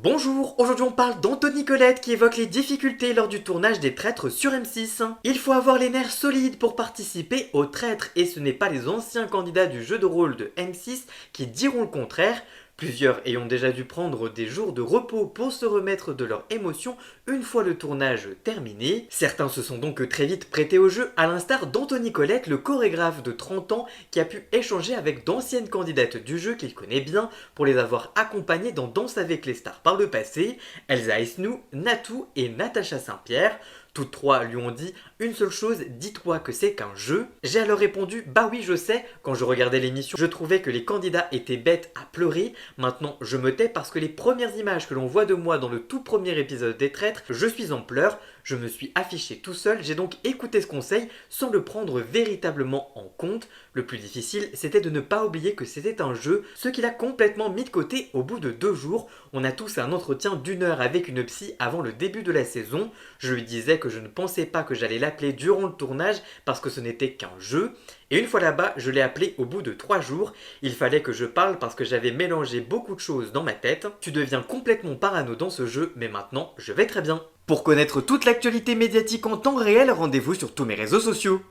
Bonjour, aujourd'hui on parle d'Anthony Colette qui évoque les difficultés lors du tournage des Traîtres sur M6. Il faut avoir les nerfs solides pour participer aux Traîtres et ce n'est pas les anciens candidats du jeu de rôle de M6 qui diront le contraire. Plusieurs ayant déjà dû prendre des jours de repos pour se remettre de leurs émotions une fois le tournage terminé. Certains se sont donc très vite prêtés au jeu, à l'instar d'Anthony Colette, le chorégraphe de 30 ans qui a pu échanger avec d'anciennes candidates du jeu qu'il connaît bien pour les avoir accompagnées dans Danse avec les stars par le passé, Elsa Esnou, Natou et Natacha Saint-Pierre. Toutes trois lui ont dit une seule chose, dis-toi que c'est qu'un jeu. J'ai alors répondu bah oui je sais, quand je regardais l'émission je trouvais que les candidats étaient bêtes à pleurer. Maintenant je me tais parce que les premières images que l'on voit de moi dans le tout premier épisode des Traîtres, je suis en pleurs. Je me suis affiché tout seul, j'ai donc écouté ce conseil sans le prendre véritablement en compte. Le plus difficile, c'était de ne pas oublier que c'était un jeu, ce qu'il a complètement mis de côté au bout de 2 jours. On a tous un entretien d'1 heure avec une psy avant le début de la saison. Je lui disais que je ne pensais pas que j'allais l'appeler durant le tournage parce que ce n'était qu'un jeu. Et une fois là-bas, je l'ai appelé au bout de 3 jours. Il fallait que je parle parce que j'avais mélangé beaucoup de choses dans ma tête. Tu deviens complètement parano dans ce jeu, mais maintenant, je vais très bien. Pour connaître toute l'actualité médiatique en temps réel, rendez-vous sur tous mes réseaux sociaux.